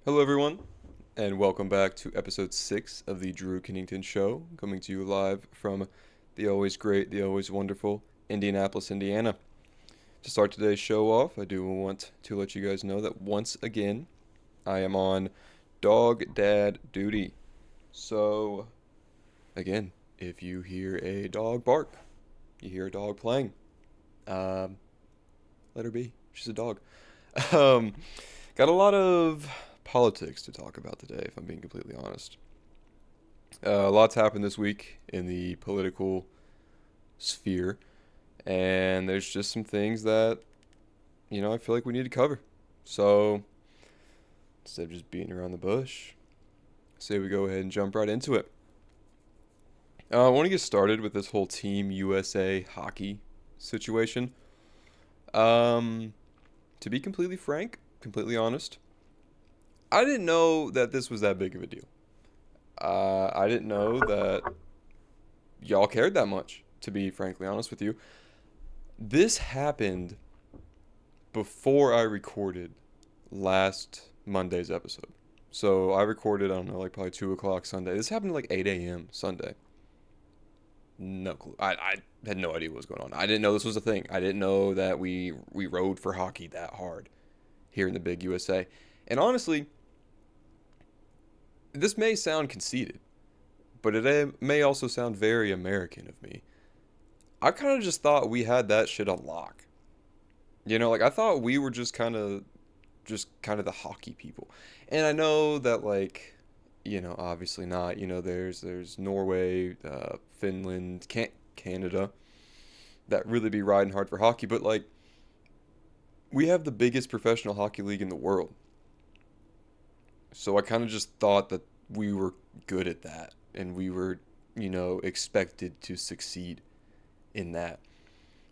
Hello, everyone, and welcome back to episode 6 of the Drew Kennington Show, coming to you live from the always great, the always wonderful Indianapolis, Indiana. To start today's show off, I do want to let you guys know that once again, I am on dog dad duty. So, again, if you hear a dog bark, you hear a dog playing, um, let her be. She's a dog. Um, got a lot of politics to talk about today, if I'm being completely honest. A lot's happened this week in the political sphere, and there's just some things that, I feel like we need to cover. So, instead of just beating around the bush, say we go ahead and jump right into it. I want to get started with this whole Team USA hockey situation. Um, to be completely frank, completely honest, I didn't know that this was that big of a deal. I didn't know that y'all cared that much, to be frankly honest with you. This happened before I recorded last Monday's episode. So I recorded, I don't know, like probably 2 o'clock Sunday. This happened at like 8 a.m. Sunday. No clue. I had no idea what was going on. I didn't know this was a thing. I didn't know that we rode for hockey that hard here in the big USA. And honestly, this may sound conceited, but it may also sound very American of me. I kind of just thought we had that shit on lock. Like I thought we were just kind of the hockey people. And I know that obviously not. There's Norway, Finland, Canada that really be riding hard for hockey, but like we have the biggest professional hockey league in the world. So I kind of just thought that we were good at that and we were, expected to succeed in that.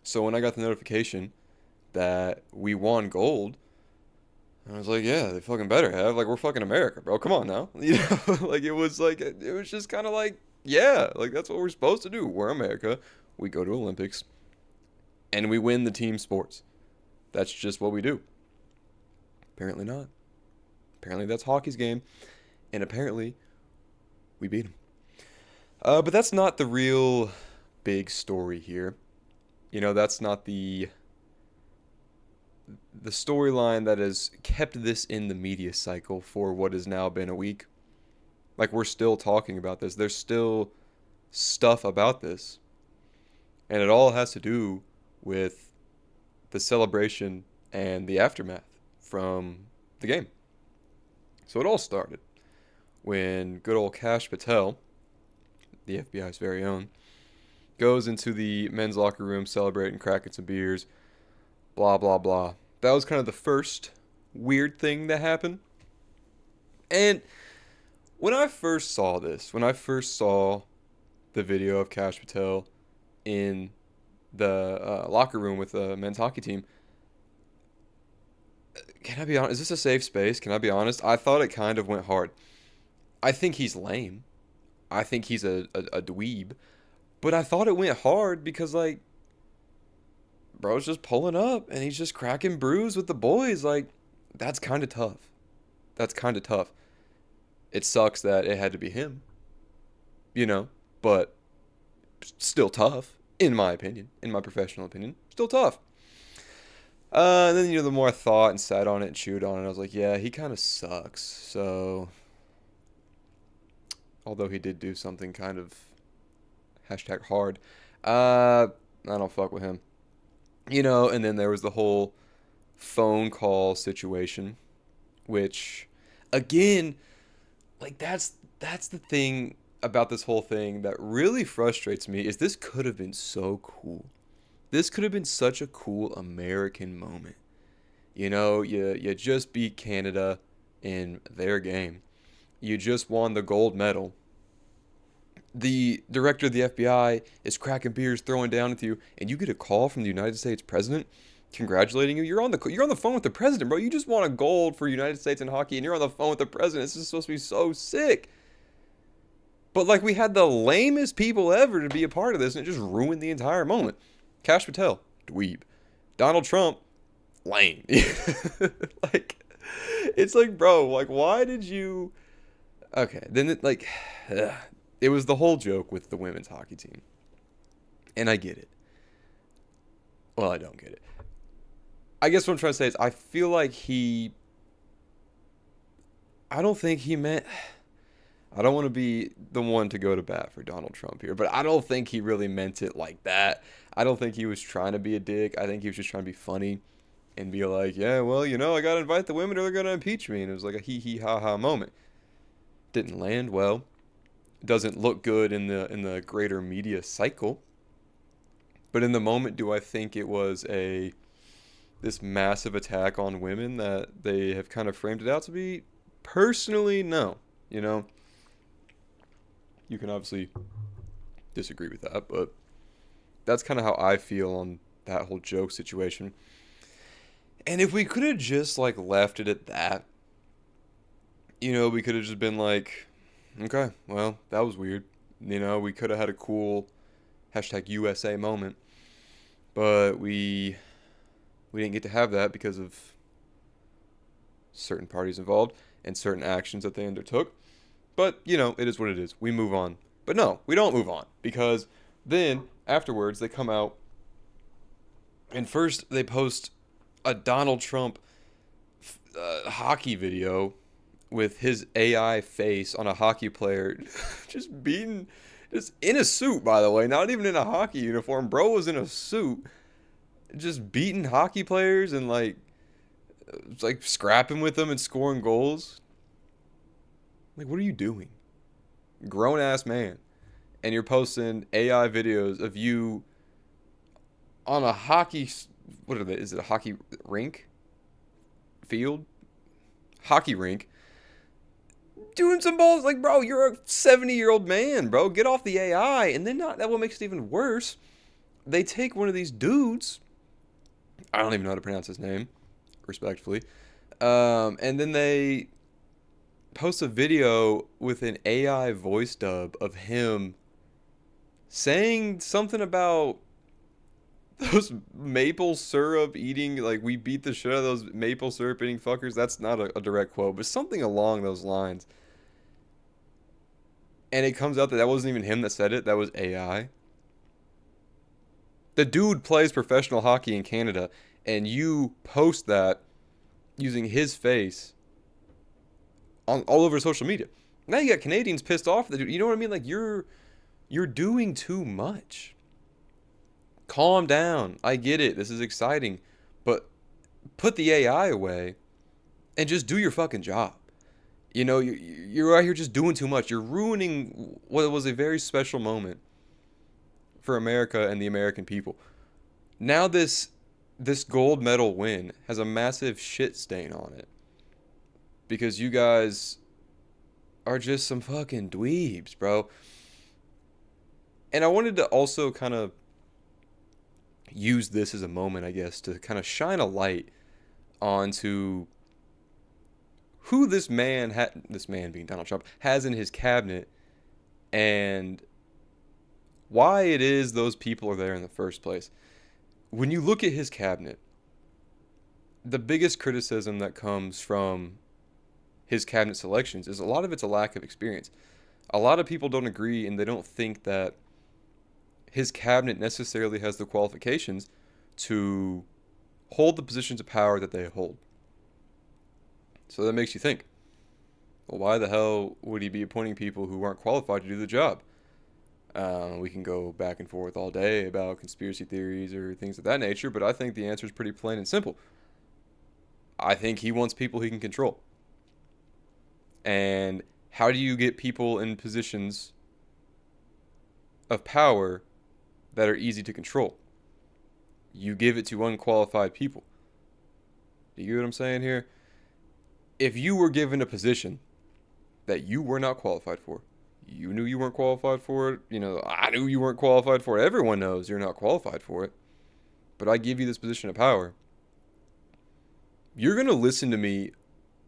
So when I got the notification that we won gold, I was like, yeah, they fucking better have. Like, we're fucking America, bro. Come on now. It was just kind of like, yeah, like that's what we're supposed to do. We're America. We go to Olympics and we win the team sports. That's just what we do. Apparently not. Apparently that's hockey's game. And apparently we beat them. But that's not the real big story here. That's not the storyline that has kept this in the media cycle for what has now been a week. Like, we're still talking about this. There's still stuff about this. And it all has to do with the celebration and the aftermath from the game. So it all started when good old Kash Patel, the FBI's very own, goes into the men's locker room celebrating, cracking some beers, blah, blah, blah. That was kind of the first weird thing that happened. And when I first saw this, when I first saw the video of Kash Patel in the locker room with the men's hockey team, can I be honest? Is this a safe space? Can I be honest? I thought it kind of went hard. I think he's lame. I think he's a dweeb. But I thought it went hard because, like, bro's just pulling up and he's just cracking brews with the boys. Like, that's kind of tough. That's kind of tough. It sucks that it had to be him, but still tough, in my opinion, in my professional opinion. Still tough. And then, the more I thought and sat on it and chewed on it, I was like, yeah, he kind of sucks. So, although he did do something kind of hashtag hard, I don't fuck with him. And then there was the whole phone call situation, which, again, like that's the thing about this whole thing that really frustrates me is this could have been so cool. This could have been such a cool American moment. You just beat Canada in their game. You just won the gold medal. The director of the FBI is cracking beers, throwing down with you, and you get a call from the United States president congratulating you. You're on the phone with the president, bro. You just won a gold for United States in hockey, and you're on the phone with the president. This is supposed to be so sick. But like we had the lamest people ever to be a part of this, and it just ruined the entire moment. Kash Patel, dweeb. Donald Trump, lame. like It's like, bro, like, why did you? Okay, then ugh. It was the whole joke with the women's hockey team, and I get it. Well, I don't get it. I guess what I'm trying to say is, I feel like he. I don't think he meant. I don't want to be the one to go to bat for Donald Trump here, but I don't think he really meant it like that. I don't think he was trying to be a dick. I think he was just trying to be funny and be like, yeah, well, I got to invite the women or they're going to impeach me. And it was like a hee hee ha ha moment. Didn't land well. Doesn't look good in the greater media cycle. But in the moment, do I think it was this massive attack on women that they have kind of framed it out to be? Personally, no. You know, you can obviously disagree with that, but that's kind of how I feel on that whole joke situation. And if we could have just like left it at that, we could have just been like, okay, well, that was weird. We could have had a cool hashtag USA moment, but we didn't get to have that because of certain parties involved and certain actions that they undertook. But, it is what it is. We move on. But no, we don't move on, because then afterwards they come out and first they post a Donald Trump hockey video with his AI face on a hockey player just in a suit, by the way, not even in a hockey uniform. Bro was in a suit, just beating hockey players and like scrapping with them and scoring goals. Like, what are you doing? Grown ass man. And you're posting AI videos of you on a hockey, what are they? Is it a hockey rink? Field? Hockey rink. Doing some balls. Like, bro, you're a 70-year-old man, bro. Get off the AI. And then that what makes it even worse. They take one of these dudes. I don't even know how to pronounce his name, respectfully. And then they post a video with an AI voice dub of him saying something about those maple syrup eating, like, we beat the shit out of those maple syrup eating fuckers. That's not a direct quote, but something along those lines. And it comes out that wasn't even him that said it. That was AI. The dude plays professional hockey in Canada, and you post that using his face on all over social media. Now you got Canadians pissed off at the dude. You know what I mean? Like, you're doing too much. Calm down. I get it. This is exciting. But put the AI away and just do your fucking job. You're out here just doing too much. You're ruining what was a very special moment for America and the American people. Now this gold medal win has a massive shit stain on it. Because you guys are just some fucking dweebs, bro. And I wanted to also kind of use this as a moment, I guess, to kind of shine a light onto who this man being Donald Trump, has in his cabinet, and why it is those people are there in the first place. When you look at his cabinet, the biggest criticism that comes from his cabinet selections is a lot of it's a lack of experience. A lot of people don't agree, and they don't think that his cabinet necessarily has the qualifications to hold the positions of power that they hold. So that makes you think, well, why the hell would he be appointing people who aren't qualified to do the job? We can go back and forth all day about conspiracy theories or things of that nature, but I think the answer is pretty plain and simple. I think he wants people he can control. And how do you get people in positions of power that are easy to control? You give it to unqualified people. Do you get what I'm saying here? If you were given a position that you were not qualified for, you knew you weren't qualified for it, I knew you weren't qualified for it, everyone knows you're not qualified for it, but I give you this position of power, you're going to listen to me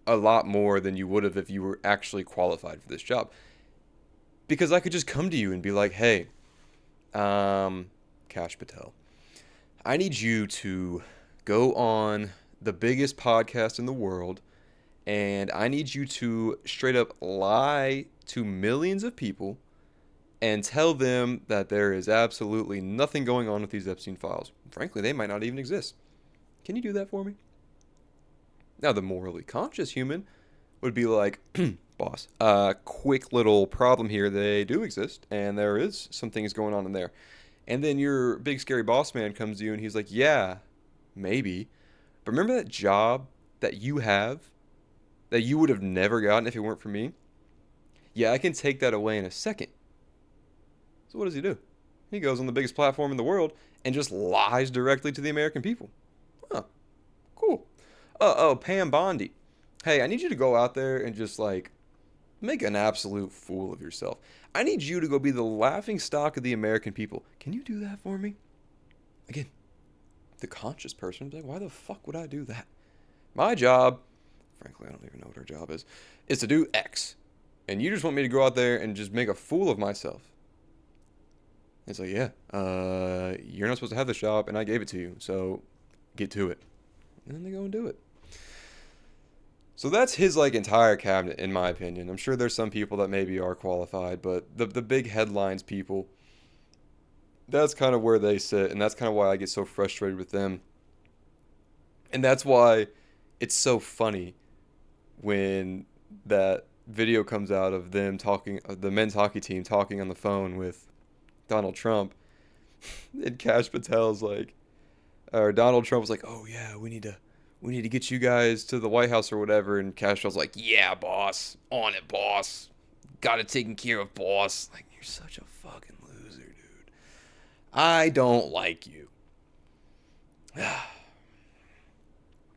a lot more than you would have if you were actually qualified for this job. Because I could just come to you and be like, hey, Kash Patel, I need you to go on the biggest podcast in the world and I need you to straight up lie to millions of people and tell them that there is absolutely nothing going on with these Epstein files. Frankly, they might not even exist. Can you do that for me? Now, the morally conscious human would be like, boss, quick little problem here. They do exist, and there is some things going on in there. And then your big scary boss man comes to you and he's like, yeah, maybe. But remember that job that you have that you would have never gotten if it weren't for me? Yeah, I can take that away in a second. So what does he do? He goes on the biggest platform in the world and just lies directly to the American people. Huh, cool. Oh, Pam Bondi. Hey, I need you to go out there and just like make an absolute fool of yourself. I need you to go be the laughing stock of the American people. Can you do that for me? Again, the conscious person would be like, why the fuck would I do that? My job, frankly, I don't even know what her job is to do X. And you just want me to go out there and just make a fool of myself. It's like, yeah, you're not supposed to have this job, and I gave it to you, so get to it. And then they go and do it. So that's his like entire cabinet, in my opinion. I'm sure there's some people that maybe are qualified, but the big headlines people, that's kind of where they sit, and that's kind of why I get so frustrated with them. And that's why it's so funny when that video comes out of them talking, the men's hockey team talking on the phone with Donald Trump, and Kash Patel's like, or Donald Trump was like, "Oh yeah, we need to get you guys to the White House or whatever," and Kash was like, "Yeah, boss, on it, boss, got it taken care of, boss." Like, you're such a fucking loser, dude. I don't like you.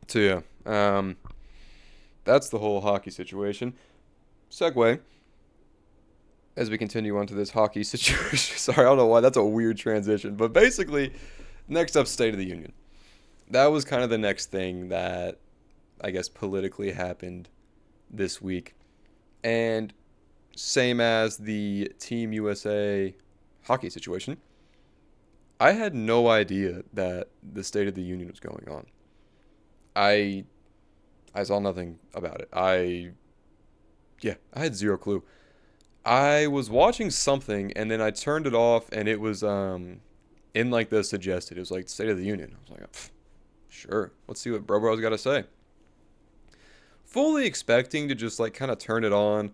So yeah, that's the whole hockey situation. Segue as we continue on to this hockey situation. Sorry, I don't know why that's a weird transition, but basically, next up, State of the Union. That was kind of the next thing that I guess politically happened this week. And same as the Team USA hockey situation, I had no idea that the State of the Union was going on. I saw nothing about it. I had zero clue. I was watching something and then I turned it off and it was in like the suggested. It was like State of the Union. I was like, sure, let's see what Bro's got to say. Fully expecting to just like kind of turn it on,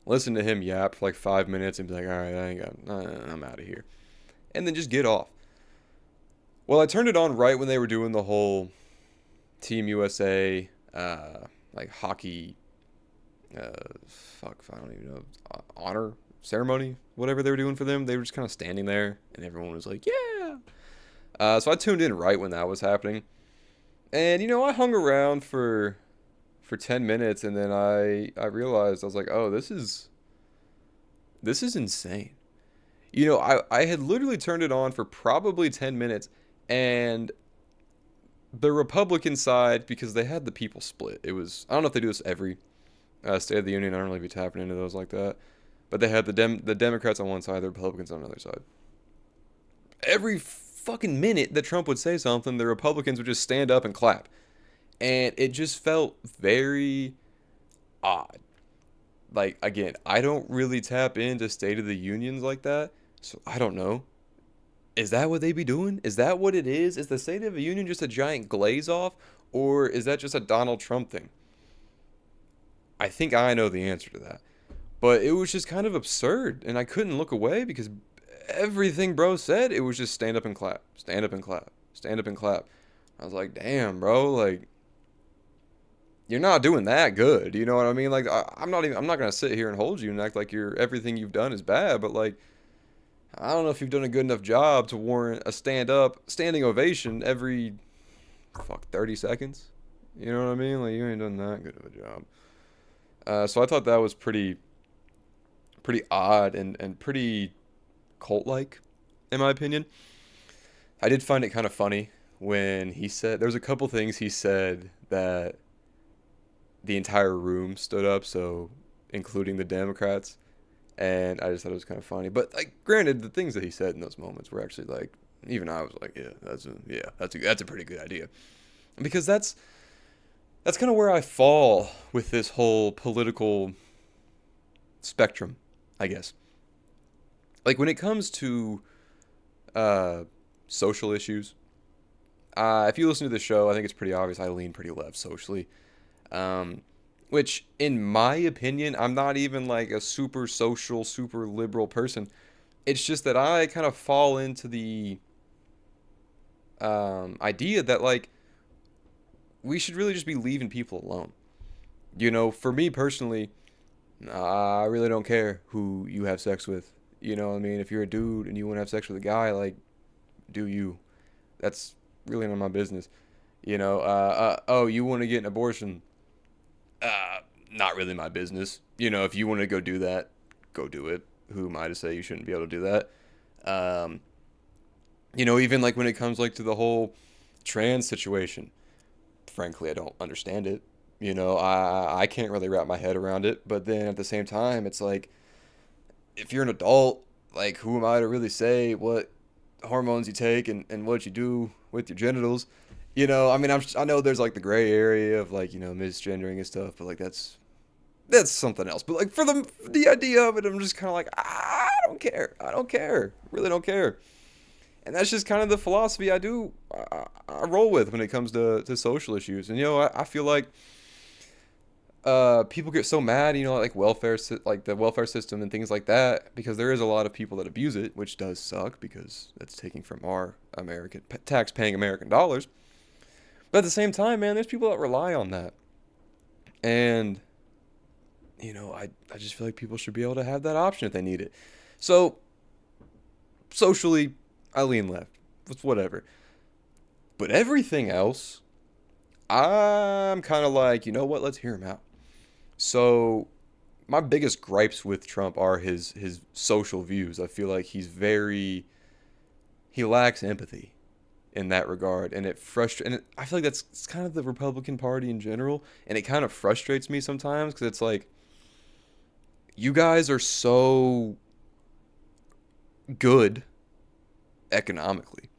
listen to him yap for like 5 minutes and be like, all right, I'm out of here. And then just get off. Well, I turned it on right when they were doing the whole Team USA like hockey I don't even know, honor ceremony, whatever they were doing for them. They were just kind of standing there and everyone was like, yeah. So I tuned in right when that was happening. And, I hung around for 10 minutes and then I realized, I was like, oh, this is insane. I had literally turned it on for probably 10 minutes and the Republican side, because they had the people split. It was, I don't know if they do this every State of the Union. I don't really be tapping into those like that. But they had the Democrats on one side, the Republicans on the other side. Every fucking minute that Trump would say something, the Republicans would just stand up and clap. And it just felt very odd. Like, again, I don't really tap into State of the Unions like that, so I don't know. Is that what they be doing? Is that what it is? Is the State of the Union just a giant glaze off? Or is that just a Donald Trump thing? I think I know the answer to that. But it was just kind of absurd, and I couldn't look away because everything bro said, it was just stand up and clap, stand up and clap, stand up and clap. I was like, damn, bro, like, you're not doing that good. You know what I mean? Like, I'm not going to sit here and hold you and act like everything you've done is bad, but like, I don't know if you've done a good enough job to warrant a standing ovation every 30 seconds. You know what I mean? Like, you ain't done that good of a job. So I thought that was pretty odd and pretty cult-like, in my opinion. I did find it kind of funny when he said, there was a couple things he said that the entire room stood up, so including the Democrats, and I just thought it was kind of funny. But like, granted, the things that he said in those moments were actually like, even I was like, that's a pretty good idea, because that's kind of where I fall with this whole political spectrum, I guess. Like when it comes to uh, social issues, if you listen to the show, I think it's pretty obvious I lean pretty left socially. Um, which, in my opinion, I'm not even like a super social, super liberal person. It's just that I kind of fall into the idea that like we should really just be leaving people alone. You know, for me personally, I really don't care who you have sex with. You know what I mean? If you're a dude and you want to have sex with a guy, like, do you? That's really none of my business. Oh, you want to get an abortion? Uh, Not really my business. You know, if you want to go do that, go do it. Who am I to say you shouldn't be able to do that? Um, Even like when it comes like to the whole trans situation, frankly, I don't understand it. I can't really wrap my head around it. But then at the same time, it's like if you're an adult, like who am I to really say what hormones you take and what you do with your genitals? I mean, I know there's like the gray area of like misgendering and stuff, but like that's something else. But like for the idea of it, I'm just kind of like I don't care. I don't care. Really don't care. And that's just kind of the philosophy I roll with when it comes to social issues. And I feel like people get so mad, like like the welfare system and things like that, because there is a lot of people that abuse it, which does suck because that's taking from our American tax-paying American dollars. But at the same time, man, there's people that rely on that, and I just feel like people should be able to have that option if they need it. So socially, I lean left. It's whatever. But everything else, I'm kind of like, you know what? Let's hear him out. So my biggest gripes with Trump are his social views. I feel like he lacks empathy in that regard, and it frustrates. And I feel like that's it's kind of the Republican Party in general, and it kind of frustrates me sometimes because it's like you guys are so good economically.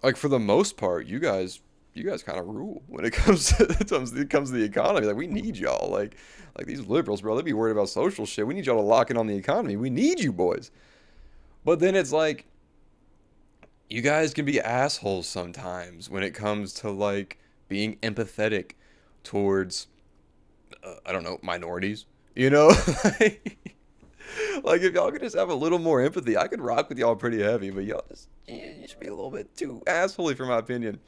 Like for the most part, you guys kind of rule when it comes to the economy. Like we need y'all. Like these liberals, bro, they be worried about social shit. We need y'all to lock in on the economy. We need you boys. But then it's like you guys can be assholes sometimes when it comes to like being empathetic towards I don't know, minorities. You know, like if y'all could just have a little more empathy, I could rock with y'all pretty heavy. But y'all just you should be a little bit too assholey for my opinion.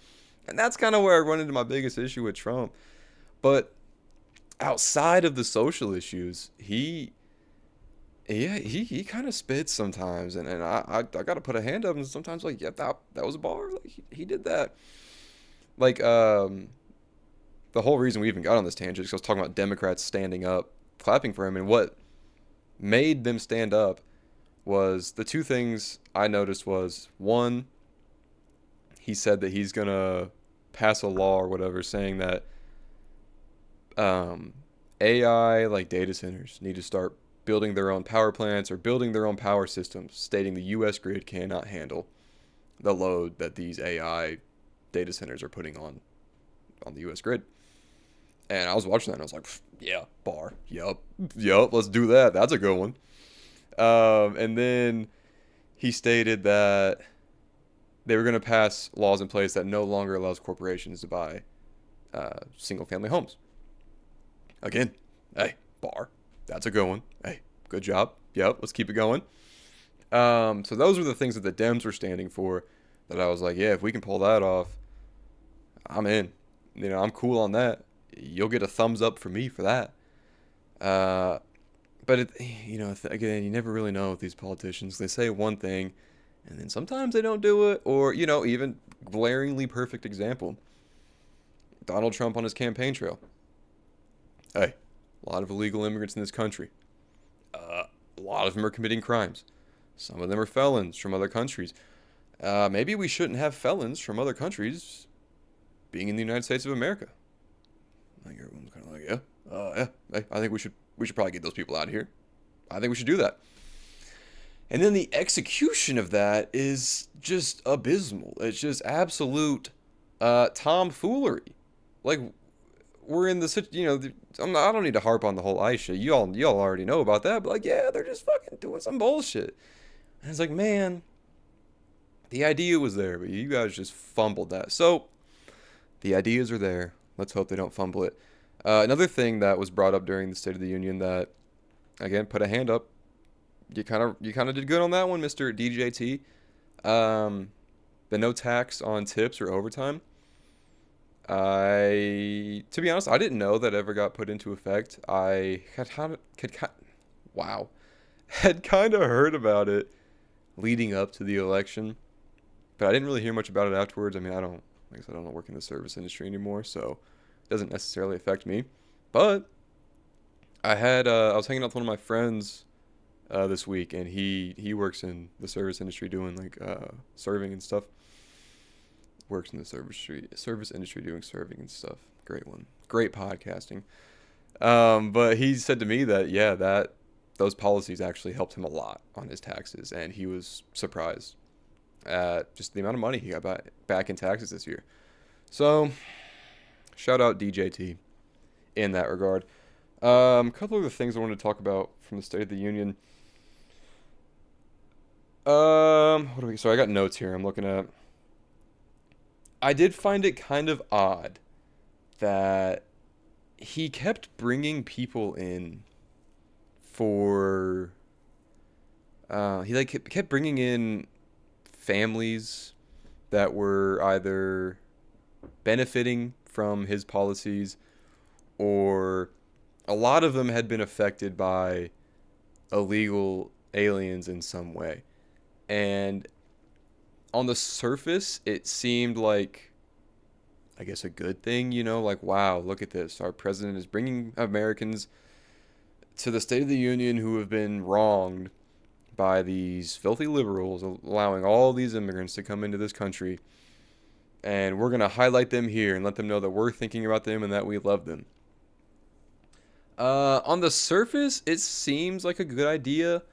And that's kind of where I run into my biggest issue with Trump. But outside of the social issues, he kind of spits sometimes, and I got to put a hand up, and sometimes like yeah that was a bar, like he did that. Like the whole reason we even got on this tangent is 'cause I was talking about Democrats standing up, clapping for him, and what made them stand up was the two things I noticed was one, he said that he's gonna pass a law or whatever saying that um, AI like data centers need to start building their own power plants or building their own power systems, stating the U.S. grid cannot handle the load that these AI data centers are putting on the U.S. grid. And I was watching that and I was like, yeah, bar, yep, let's do that. That's a good one. And then he stated that they were going to pass laws in place that no longer allows corporations to buy single-family homes. Again, hey, bar, that's a good one. Hey, good job. Yep, let's keep it going. So those were the things that the Dems were standing for. That I was like, yeah, if we can pull that off, I'm in. I'm cool on that. You'll get a thumbs up from me for that. Uh, but again, you never really know with these politicians. They say one thing, and then sometimes they don't do it. Or even glaringly perfect example, Donald Trump on his campaign trail. Hey, a lot of illegal immigrants in this country. A lot of them are committing crimes. Some of them are felons from other countries. Maybe we shouldn't have felons from other countries being in the United States of America. Like everyone's kind of like, yeah. Hey, I think we should probably get those people out of here. I think we should do that. And then the execution of that is just abysmal. It's just absolute tomfoolery. Like, we're in the I don't need to harp on the whole ICE shit. Y'all already know about that. But like, yeah, they're just fucking doing some bullshit. And it's like, man, the idea was there, but you guys just fumbled that. So the ideas are there. Let's hope they don't fumble it. Another thing that was brought up during the State of the Union that, again, put a hand up. You kind of did good on that one, Mr. DJT. The no tax on tips or overtime. To be honest, I didn't know that ever got put into effect. I wow, had kind of heard about it leading up to the election, but I didn't really hear much about it afterwards. I mean, like I said, I don't work in the service industry anymore, so it doesn't necessarily affect me. But I was hanging out with one of my friends this week, and he works in the service industry doing like serving and stuff. Works in the service industry doing serving and stuff. Great one, great podcasting. But he said to me that yeah, that those policies actually helped him a lot on his taxes, and he was surprised at just the amount of money he got back in taxes this year. So, shout out DJT in that regard. A couple of the things I wanted to talk about from the State of the Union. So I got notes here I'm looking at. I did find it kind of odd that he kept bringing people in for he like kept bringing in families that were either benefiting from his policies, or a lot of them had been affected by illegal aliens in some way. And on the surface, it seemed like, I guess, a good thing, like, wow, look at this. Our president is bringing Americans to the State of the Union who have been wronged by these filthy liberals, allowing all these immigrants to come into this country. And we're going to highlight them here and let them know that we're thinking about them and that we love them. On the surface, it seems like a good idea.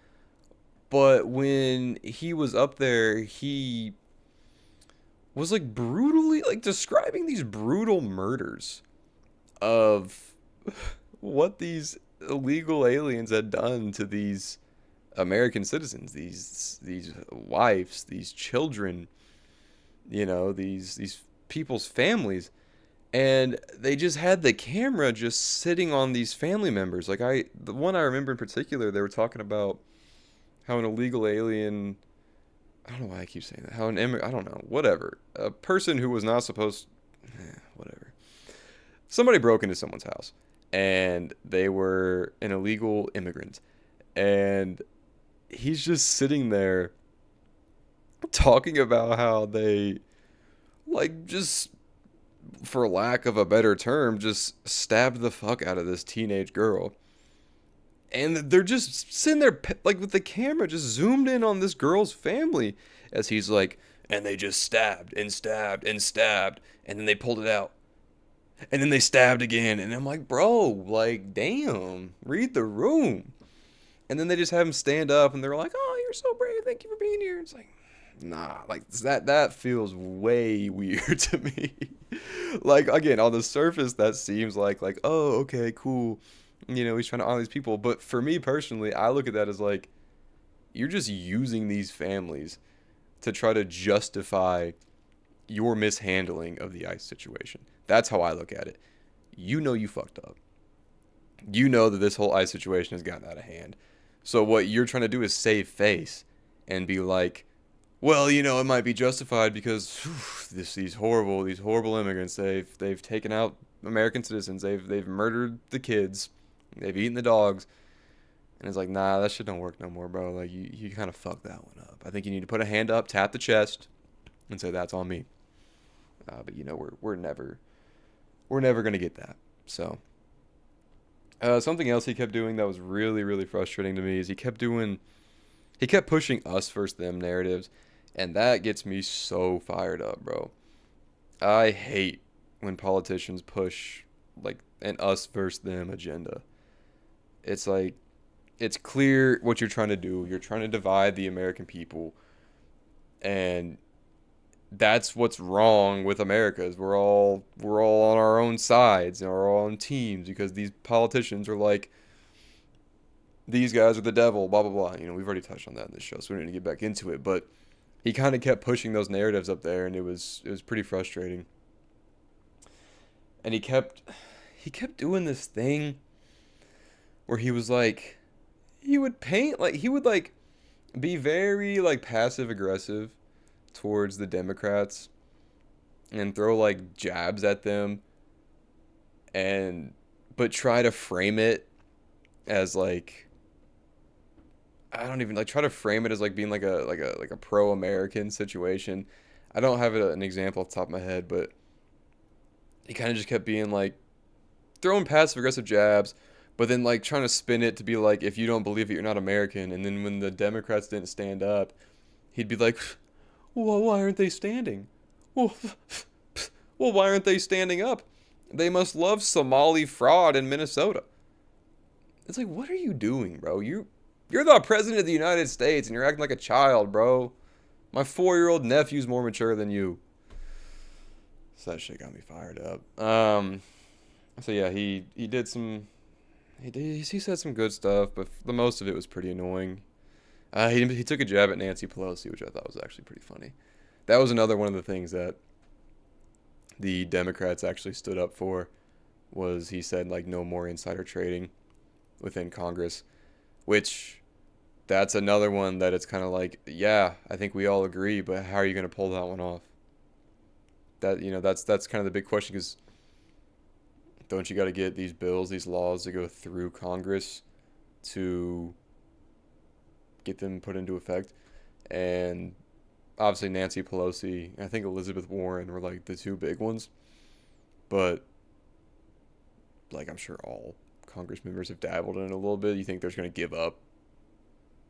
But when he was up there, he was like brutally like describing these brutal murders of what these illegal aliens had done to these American citizens, these wives, these children, these people's families. And they just had the camera just sitting on these family members. Like the one I remember in particular, they were talking about how an illegal alien, I don't know why I keep saying that. I don't know, whatever. A person who was not supposed, whatever. Somebody broke into someone's house, and they were an illegal immigrant, and he's just sitting there talking about how they, like, just, for lack of a better term, just stabbed the fuck out of this teenage girl. And they're just sitting there, like, with the camera just zoomed in on this girl's family as he's like, and they just stabbed and stabbed and stabbed, and then they pulled it out. And then they stabbed again. And I'm like, bro, like, damn, read the room. And then they just have him stand up, and they're like, oh, you're so brave. Thank you for being here. It's like, nah, like, that feels way weird to me. Like, again, on the surface, that seems like, oh, okay, cool. He's trying to honor these people. But for me personally, I look at that as like, you're just using these families to try to justify your mishandling of the ICE situation. That's how I look at it. You fucked up. You know that this whole ICE situation has gotten out of hand. So what you're trying to do is save face and be like, well, it might be justified because these horrible immigrants, they've taken out American citizens, they've murdered the kids, they've eaten the dogs. And it's like, nah, that shit don't work no more, bro. Like, you kind of fucked that one up. I think you need to put a hand up, tap the chest, and say, that's on me. But, we're never going to get that. So, something else he kept doing that was really, really frustrating to me is he kept pushing us versus them narratives. And that gets me so fired up, bro. I hate when politicians push, like, an us versus them agenda. It's like, it's clear what you're trying to do. You're trying to divide the American people. And that's what's wrong with America is we're all on our own sides and our own teams because these politicians are like these guys are the devil, blah blah blah. We've already touched on that in this show, so we don't need to get back into it. But he kind of kept pushing those narratives up there, and it was pretty frustrating. And he kept doing this thing where he was like he would paint like he would like be very like passive aggressive towards the Democrats and throw like jabs at them and but try to frame it as like I don't even like try to frame it as like being like a pro-American situation. I don't have an example off the top of my head, but he kind of just kept being like throwing passive aggressive jabs, but then like trying to spin it to be like if you don't believe it, you're not American. And then when the Democrats didn't stand up, he'd be like, "Well, why aren't they standing? Well, well, why aren't they standing up? They must love Somali fraud in Minnesota." It's like, what are you doing, bro? You're the president of the United States and you're acting like a child, bro. My 4-year-old nephew's more mature than you. So that shit got me fired up. So yeah, he did some he said some good stuff, but the most of it was pretty annoying. He took a jab at Nancy Pelosi, which I thought was actually pretty funny. That was another one of the things that the Democrats actually stood up for was he said like no more insider trading within Congress, which that's another one that it's kind of like, yeah, I think we all agree, but how are you going to pull that one off? That's kind of the big question because don't you got to get these bills, these laws to go through Congress to get them put into effect? And obviously Nancy Pelosi, I think Elizabeth Warren were like the two big ones, but like I'm sure all Congress members have dabbled in it a little bit. You think they're just going to give up,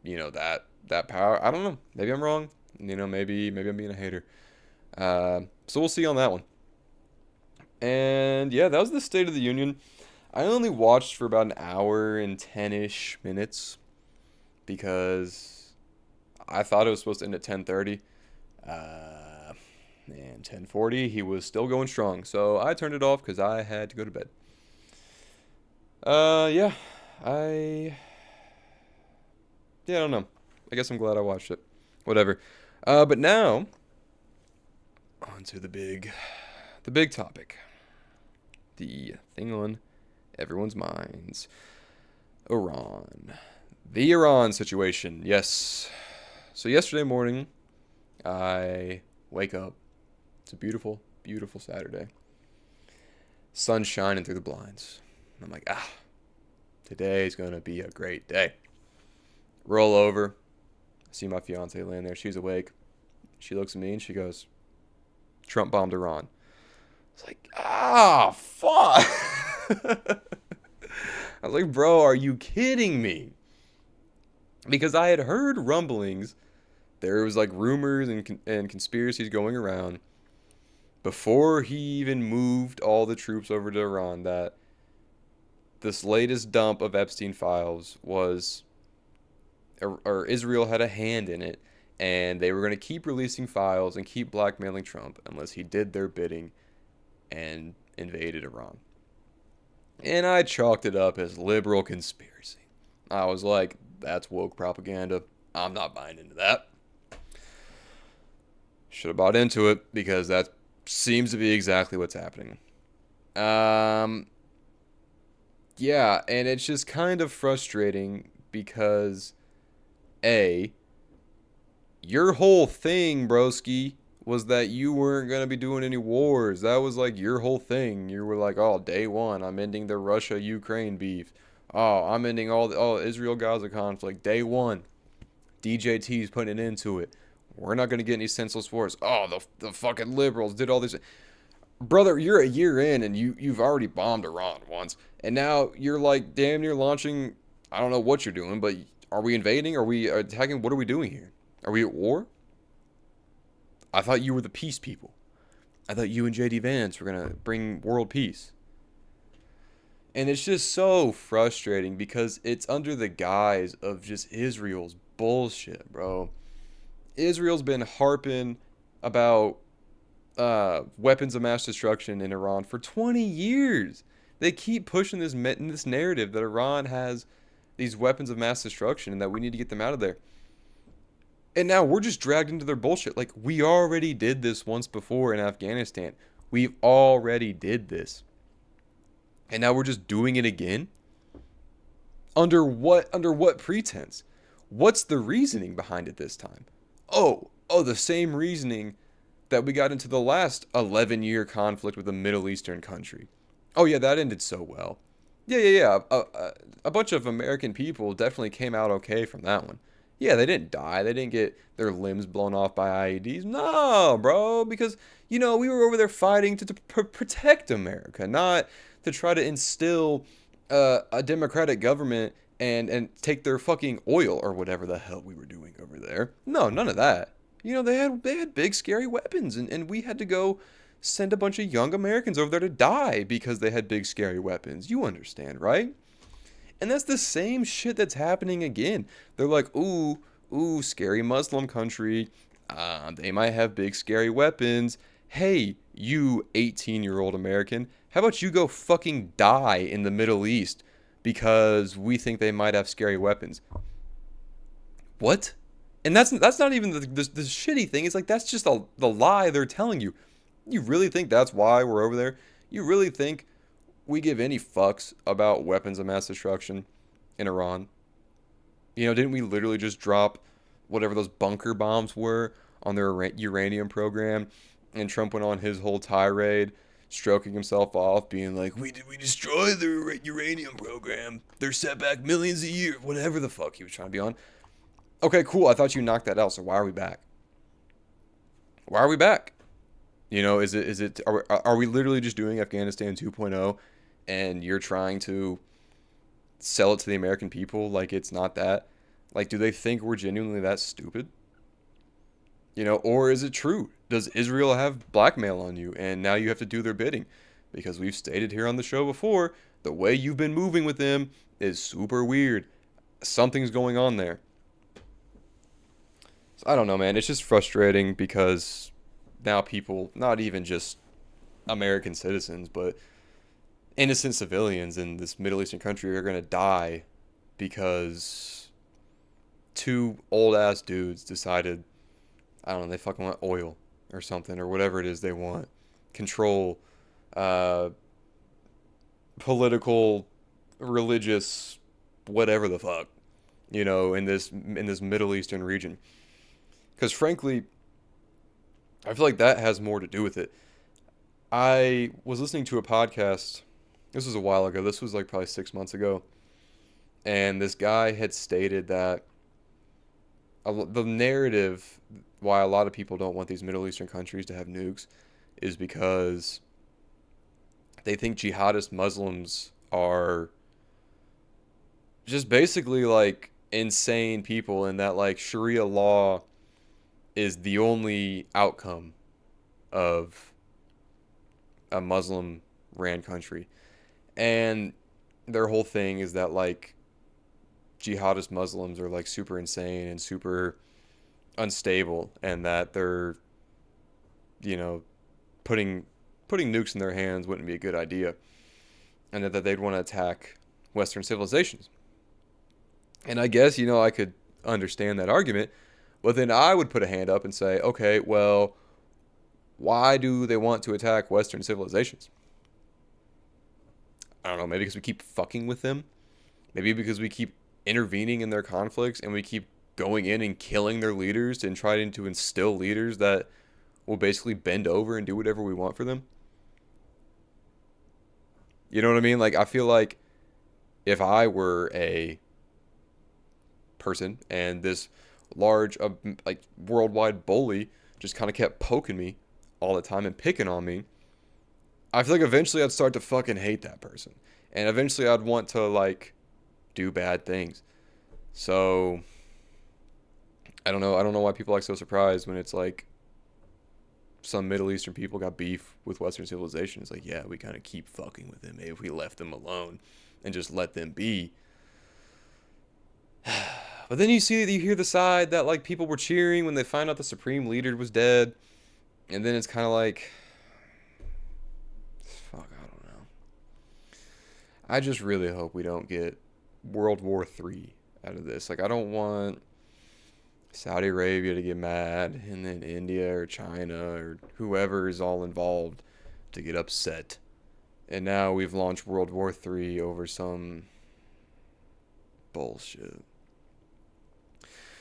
that power? I don't know. Maybe I'm wrong. Maybe I'm being a hater. So we'll see on that one. And yeah, that was the State of the Union. I only watched for about an hour and 10-ish minutes because I thought it was supposed to end at 10:30. And 10:40, he was still going strong. So I turned it off because I had to go to bed. Yeah, I I don't know. I guess I'm glad I watched it. Whatever. But now on to the big topic, the thing on everyone's minds, Iran, the Iran situation. Yes. So yesterday morning, I wake up. It's a beautiful, beautiful Saturday. Sun shining through the blinds. I'm like, today's gonna be a great day. Roll over. I see my fiance laying there. She's awake. She looks at me and she goes, "Trump bombed Iran." It's like, fuck. I was like, bro, are you kidding me? Because I had heard rumblings. There was like rumors and conspiracies going around before he even moved all the troops over to Iran that this latest dump of Epstein files was, or Israel had a hand in it, and they were going to keep releasing files and keep blackmailing Trump unless he did their bidding and invaded Iran. And I chalked it up as liberal conspiracy. I was like, that's woke propaganda. I'm not buying into that. Should have bought into it because that seems to be exactly what's happening. Yeah, and it's just kind of frustrating because your whole thing, broski, was that you weren't going to be doing any wars. That was like your whole thing. You were like, oh, day one, I'm ending the Russia-Ukraine beef. Oh, I'm ending all Israel-Gaza conflict. Day one, DJT's putting an end to it. We're not going to get any senseless wars. Oh, the fucking liberals did all this. Brother, you're a year in and you've already bombed Iran once. And now you're like damn near launching, I don't know what you're doing, but are we invading? Are we attacking? What are we doing here? Are we at war? I thought you were the peace people. I thought you and JD Vance were going to bring world peace. And it's just so frustrating because it's under the guise of just Israel's bullshit, bro. Israel's been harping about weapons of mass destruction in Iran for 20 years. They keep pushing this narrative that Iran has these weapons of mass destruction and that we need to get them out of there. And now we're just dragged into their bullshit. Like, we already did this once before in Afghanistan. We've already did this. And now we're just doing it again? Under what pretense? What's the reasoning behind it this time? Oh, the same reasoning that we got into the last 11-year conflict with a Middle Eastern country. Oh yeah, that ended so well. Yeah. A bunch of American people definitely came out okay from that one. Yeah, they didn't die. They didn't get their limbs blown off by IEDs. No, bro, because we were over there fighting to protect America, not to try to instill a democratic government and take their fucking oil or whatever the hell we were doing over there. No, none of that. They had big scary weapons, and we had to go send a bunch of young Americans over there to die because they had big scary weapons. You understand, right? And that's the same shit that's happening again. They're like, ooh, scary Muslim country. They might have big scary weapons. Hey, you 18-year-old American, how about you go fucking die in the Middle East because we think they might have scary weapons? What? And that's not even the shitty thing. It's like that's just the lie they're telling you. You really think that's why we're over there? You really think we give any fucks about weapons of mass destruction in Iran? Didn't we literally just drop whatever those bunker bombs were on their uranium program? And Trump went on his whole tirade, stroking himself off, being like, we destroyed the uranium program. They're set back millions a year. Whatever the fuck he was trying to be on. Okay, cool. I thought you knocked that out. So why are we back? Why are we back? Are we literally just doing Afghanistan 2.0 and you're trying to sell it to the American people like it's not that? Like, do they think we're genuinely that stupid? Or is it true? Does Israel have blackmail on you and now you have to do their bidding? Because we've stated here on the show before, the way you've been moving with them is super weird. Something's going on there. So I don't know, man. It's just frustrating because now people, not even just American citizens, but innocent civilians in this Middle Eastern country are going to die because two old ass dudes decided, I don't know, they fucking want oil or something or whatever it is they want. Control, political, religious, whatever the fuck, in this Middle Eastern region. Because frankly, I feel like that has more to do with it. I was listening to a podcast. This was a while ago. This was like probably 6 months ago. And this guy had stated that the narrative why a lot of people don't want these Middle Eastern countries to have nukes is because they think jihadist Muslims are just basically like insane people and that like Sharia law is the only outcome of a Muslim ran country. And their whole thing is that like jihadist Muslims are like super insane and super unstable and that they're putting nukes in their hands wouldn't be a good idea and that they'd want to attack Western civilizations. And I guess I could understand that argument, but then I would put a hand up and say, okay, well, why do they want to attack Western civilizations? I don't know, maybe because we keep fucking with them. Maybe because we keep intervening in their conflicts and we keep going in and killing their leaders and trying to instill leaders that will basically bend over and do whatever we want for them. You know what I mean? Like, I feel like if I were a person and this large, like, worldwide bully just kind of kept poking me all the time and picking on me, I feel like eventually I'd start to fucking hate that person. And eventually I'd want to, like, do bad things. So, I don't know. I don't know why people are so surprised when it's like some Middle Eastern people got beef with Western civilization. It's like, yeah, we kind of keep fucking with them. Maybe if we left them alone and just let them be. But then you hear the side that like people were cheering when they find out the supreme leader was dead. And then it's kind of like, fuck, I don't know. I just really hope we don't get World War III out of this. Like, I don't want Saudi Arabia to get mad and then India or China or whoever is all involved to get upset. And now we've launched World War III over some bullshit.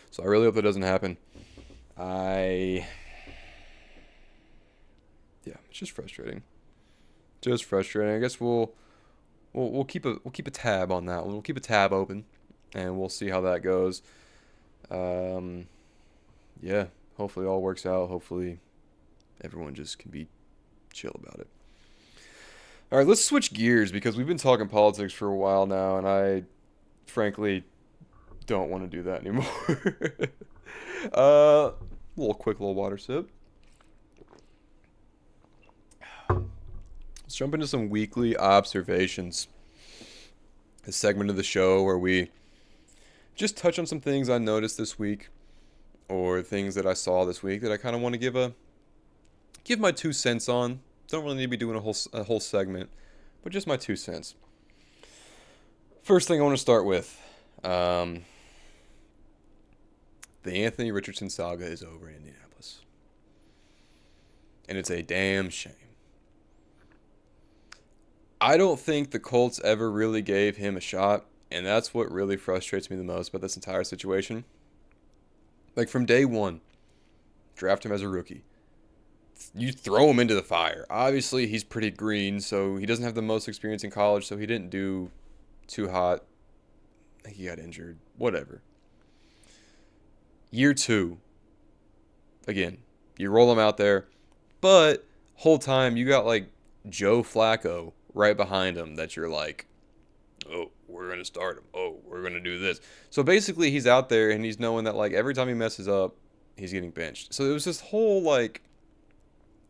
So I really hope that doesn't happen. Yeah, it's just frustrating. Just frustrating. I guess we'll keep a tab on that one. We'll keep a tab open, and we'll see how that goes. Um, yeah, hopefully it all works out. Hopefully everyone just can be chill about it. All right, let's switch gears because we've been talking politics for a while now, and I frankly don't want to do that anymore. Little water sip. Let's jump into some weekly observations. A segment of the show where we just touch on some things I noticed this week or things that I saw this week that I kind of want to give my 2 cents on. Don't really need to be doing a whole segment, but just my 2 cents. First thing I want to start with, the Anthony Richardson saga is over in Indianapolis, and it's a damn shame. I don't think the Colts ever really gave him a shot, and that's what really frustrates me the most about this entire situation. Like, from day one, draft him as a rookie. You throw him into the fire. Obviously, he's pretty green, so he doesn't have the most experience in college, so he didn't do too hot. I think he got injured. Whatever. Year 2, again, you roll him out there, but whole time you got, like, Joe Flacco right behind him that you're like, oh, we're going to start him. Oh, we're going to do this. So basically he's out there and he's knowing that, like, every time he messes up, he's getting benched. So it was this whole, like,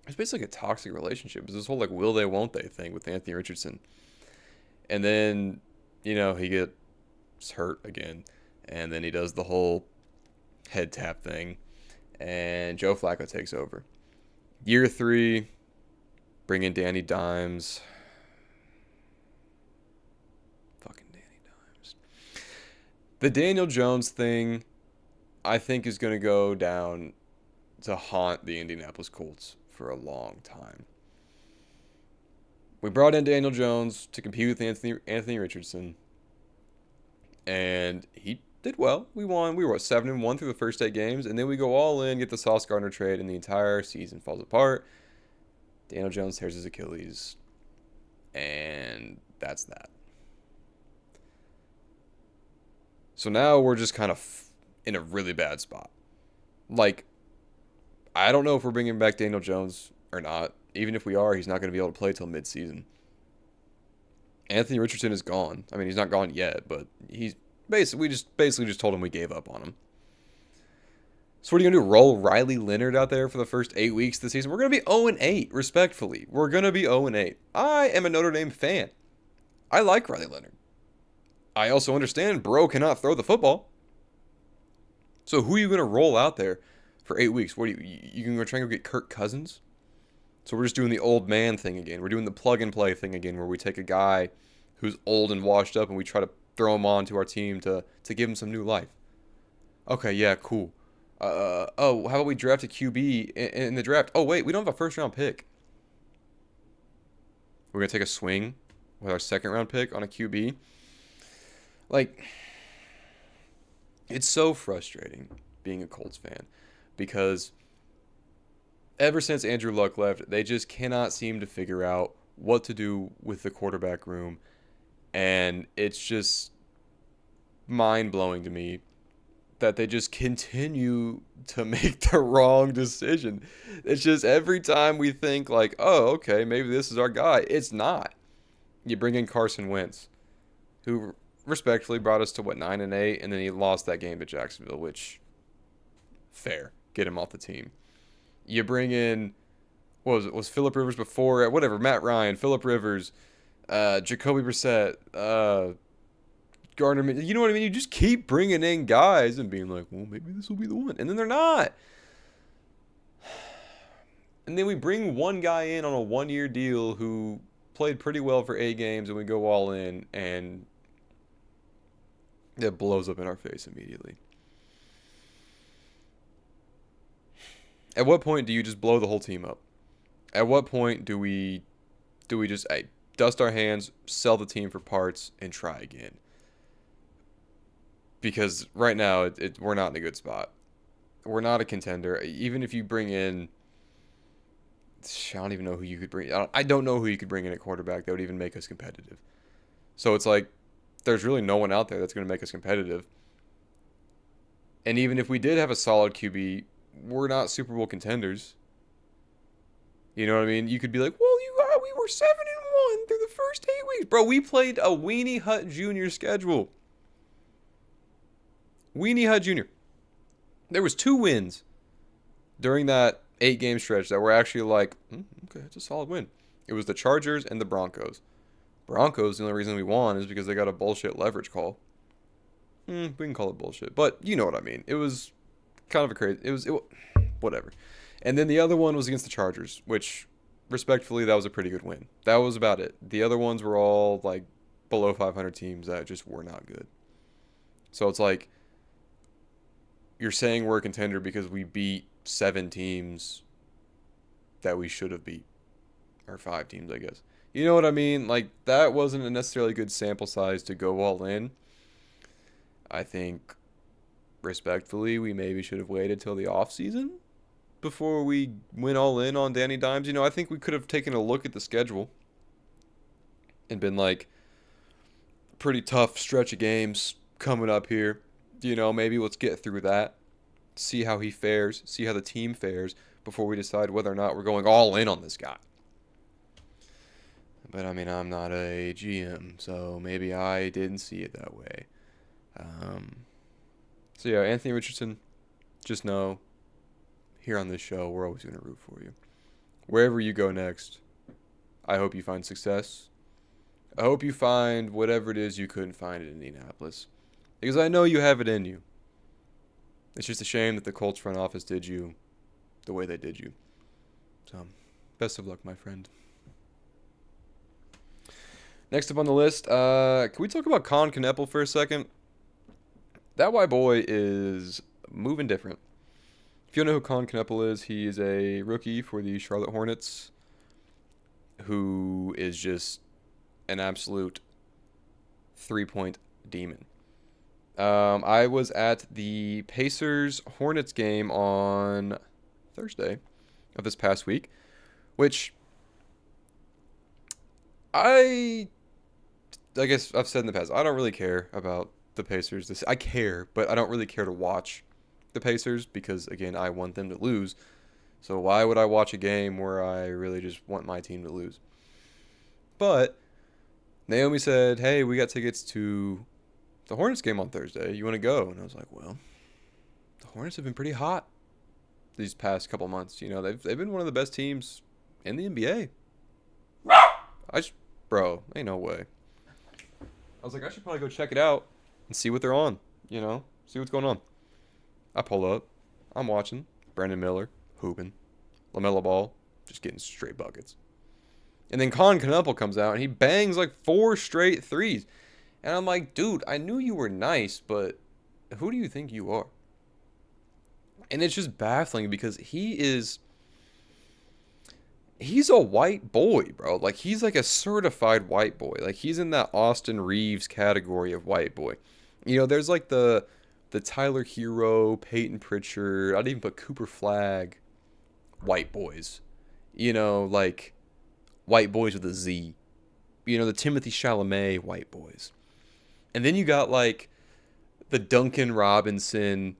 it's basically a toxic relationship. It was this whole, like, will they, won't they thing with Anthony Richardson. And then, he gets hurt again. And then he does the whole head tap thing. And Joe Flacco takes over. Year 3, bring in Danny Dimes. Fucking Danny Dimes. The Daniel Jones thing, I think, is going to go down to haunt the Indianapolis Colts for a long time. We brought in Daniel Jones to compete with Anthony Richardson, and he did well. We won. We were 7-1 through the first 8 games, and then we go all in, get the Sauce Gardner trade, and the entire season falls apart. Daniel Jones tears his Achilles, and that's that. So now we're just kind of in a really bad spot. Like, I don't know if we're bringing back Daniel Jones or not. Even if we are, he's not going to be able to play till midseason. Anthony Richardson is gone. I mean, he's not gone yet, but he's basically just told him we gave up on him. So what are you going to do? Roll Riley Leonard out there for the first 8 weeks of the season? We're going to be 0-8, respectfully. We're going to be 0-8. I am a Notre Dame fan. I like Riley Leonard. I also understand bro cannot throw the football. So who are you going to roll out there for 8 weeks? What are you going to try and go get Kirk Cousins? So we're just doing the old man thing again. We're doing the plug and play thing again, where we take a guy who's old and washed up and we try to throw him onto our team to give him some new life. Okay, yeah, cool. How about we draft a QB in the draft? Oh, wait, we don't have a first-round pick. We're going to take a swing with our second-round pick on a QB. Like, it's so frustrating being a Colts fan because ever since Andrew Luck left, they just cannot seem to figure out what to do with the quarterback room. And it's just mind-blowing to me that they just continue to make the wrong decision. It's just every time we think, like, oh, okay, maybe this is our guy. It's not. You bring in Carson Wentz, who respectfully brought us to, 9-8, and then he lost that game to Jacksonville, which, fair. Get him off the team. You bring in, was Phillip Rivers before, whatever, Matt Ryan, Phillip Rivers, Jacoby Brissett, Gardner, you know what I mean? You just keep bringing in guys and being like, well, maybe this will be the one. And then they're not. And then we bring one guy in on a 1-year deal who played pretty well for 8 games, and we go all in, and it blows up in our face immediately. At what point do you just blow the whole team up? At what point do we just dust our hands, sell the team for parts, and try again? Because right now we're not in a good spot. We're not a contender. Even if you bring in, I don't even know who you could bring. I don't know who you could bring in at quarterback that would even make us competitive. So it's like there's really no one out there that's going to make us competitive. And even if we did have a solid QB, we're not Super Bowl contenders. You know what I mean? You could be like, well, we were 7-1 through the first 8 weeks, bro. We played a Weenie Hut Jr. schedule. Weenie Hut Jr. There was 2 wins during that 8-game stretch that were actually like, okay, it's a solid win. It was the Chargers and the Broncos. Broncos, the only reason we won is because they got a bullshit leverage call. We can call it bullshit, but you know what I mean. It was kind of a crazy. Whatever. And then the other one was against the Chargers, which, respectfully, that was a pretty good win. That was about it. The other ones were all like below 500 teams that just were not good. So it's like you're saying we're a contender because we beat 7 teams that we should have beat, or 5 teams, I guess. You know what I mean? Like, that wasn't a necessarily good sample size to go all in. I think, respectfully, we maybe should have waited till the offseason before we went all in on Danny Dimes. I think we could have taken a look at the schedule and been like, pretty tough stretch of games coming up here. Maybe let's get through that, see how he fares, see how the team fares before we decide whether or not we're going all in on this guy. But, I'm not a GM, so maybe I didn't see it that way. So, yeah, Anthony Richardson, just know, here on this show, we're always going to root for you. Wherever you go next, I hope you find success. I hope you find whatever it is you couldn't find in Indianapolis. Because I know you have it in you. It's just a shame that the Colts front office did you the way they did you. So, best of luck, my friend. Next up on the list, can we talk about Colin Kneppel for a second? That white boy is moving different. If you don't know who Colin Kneppel is, he is a rookie for the Charlotte Hornets who is just an absolute 3-point demon. I was at the Pacers-Hornets game on Thursday of this past week, which I guess I've said in the past, I don't really care about the Pacers. I care, but I don't really care to watch the Pacers because, again, I want them to lose. So why would I watch a game where I really just want my team to lose? But Naomi said, hey, we got tickets to the Hornets game on Thursday. You want to go? And I was like, well, the Hornets have been pretty hot these past couple months. They've been one of the best teams in the NBA. Bro, ain't no way. I was like, I should probably go check it out and see what they're on, see what's going on. I pull up. I'm watching. Brandon Miller, hooping. LaMelo Ball, just getting straight buckets. And then Colin Kneppel comes out, and he bangs like 4 straight threes. And I'm like, dude, I knew you were nice, but who do you think you are? And it's just baffling because he's a white boy, bro. Like, he's like a certified white boy. Like, he's in that Austin Reeves category of white boy. There's like the Tyler Hero, Peyton Pritchard, I'd even put Cooper Flagg white boys. Like white boys with a Z. The Timothy Chalamet white boys. And then you got like the Duncan Robinson,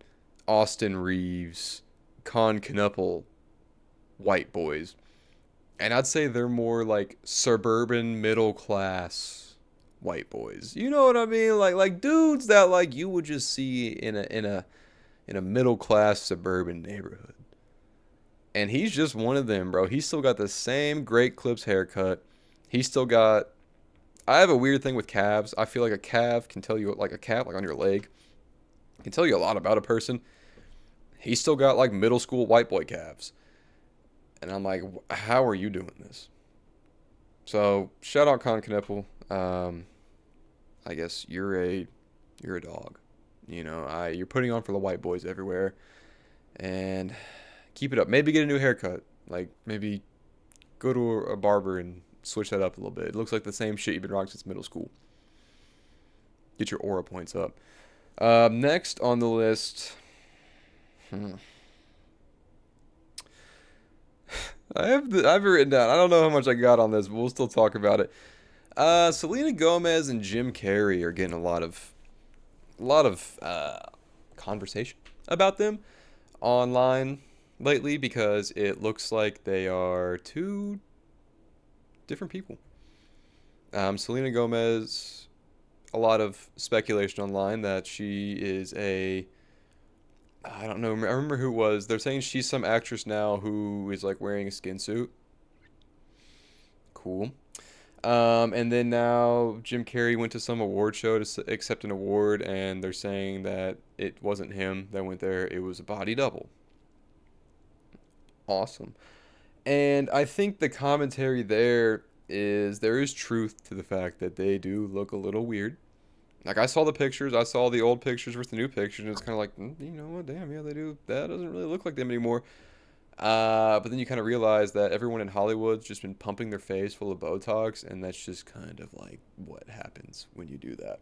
Austin Reeves, Colin Kneppel white boys. And I'd say they're more like suburban middle class white boys. You know what I mean? Like dudes that like you would just see in a middle class suburban neighborhood. And he's just one of them, bro. He's still got the same Great Clips haircut. He's still got. I have a weird thing with calves. I feel like a calf can tell you, like a calf, like on your leg, can tell you a lot about a person. He's still got like middle school white boy calves. And I'm like, how are you doing this? So shout out Con Knepple. I guess you're a dog. You're putting on for the white boys everywhere, and keep it up. Maybe get a new haircut. Like maybe go to a barber and switch that up a little bit. It looks like the same shit you've been rocking since middle school. Get your aura points up. Next on the list, I've written down. I don't know how much I got on this, but we'll still talk about it. Selena Gomez and Jim Carrey are getting a lot of conversation about them online lately because it looks like they are two different people. Selena Gomez, a lot of speculation online that she is I don't know. I remember who it was. They're saying she's some actress now who is like wearing a skin suit. Cool. And then now Jim Carrey went to some award show to accept an award, and they're saying that it wasn't him that went there. It was a body double. Awesome. And I think the commentary there is truth to the fact that they do look a little weird. Like I saw the pictures, I saw the old pictures versus the new pictures, and it's kind of like, you know what, damn, yeah, they do. That doesn't really look like them anymore. But then you kind of realize that everyone in Hollywood's just been pumping their face full of Botox, and that's just kind of like what happens when you do that.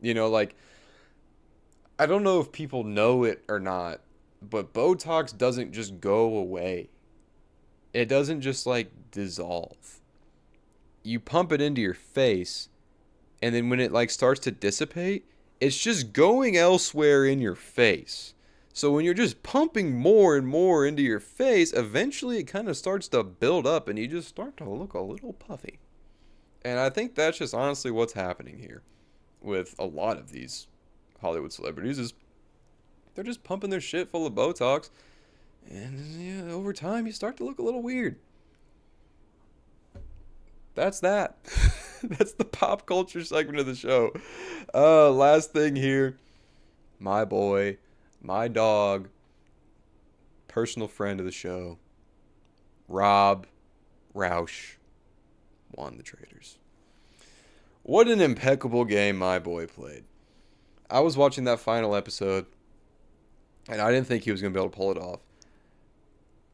Like I don't know if people know it or not, but Botox doesn't just go away. It doesn't just like dissolve. You pump it into your face, and then when it like starts to dissipate, it's just going elsewhere in your face. So when you're just pumping more and more into your face, eventually it kind of starts to build up and you just start to look a little puffy. And I think that's just honestly what's happening here with a lot of these Hollywood celebrities is they're just pumping their shit full of Botox, and yeah, over time you start to look a little weird. That's that. That's the pop culture segment of the show. Last thing here, my boy, my dog, personal friend of the show, Rob Roush, won the Traders. What an impeccable game my boy played. I was watching that final episode, and I didn't think he was going to be able to pull it off.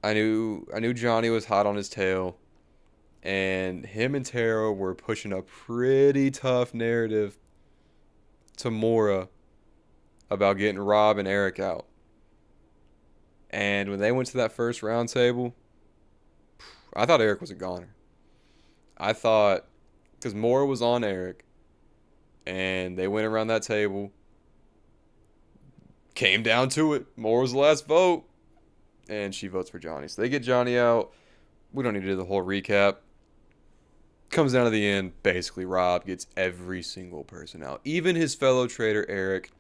I knew Johnny was hot on his tail, and him and Taro were pushing a pretty tough narrative to Mora about getting Rob and Eric out. And when they went to that first round table, I thought Eric was a goner. I thought, because Mora was on Eric, and they went around that table, came down to it. Mora was the last vote, and she votes for Johnny. So they get Johnny out. We don't need to do the whole recap. Comes down to the end, basically Rob gets every single person out. Even his fellow trader, Eric.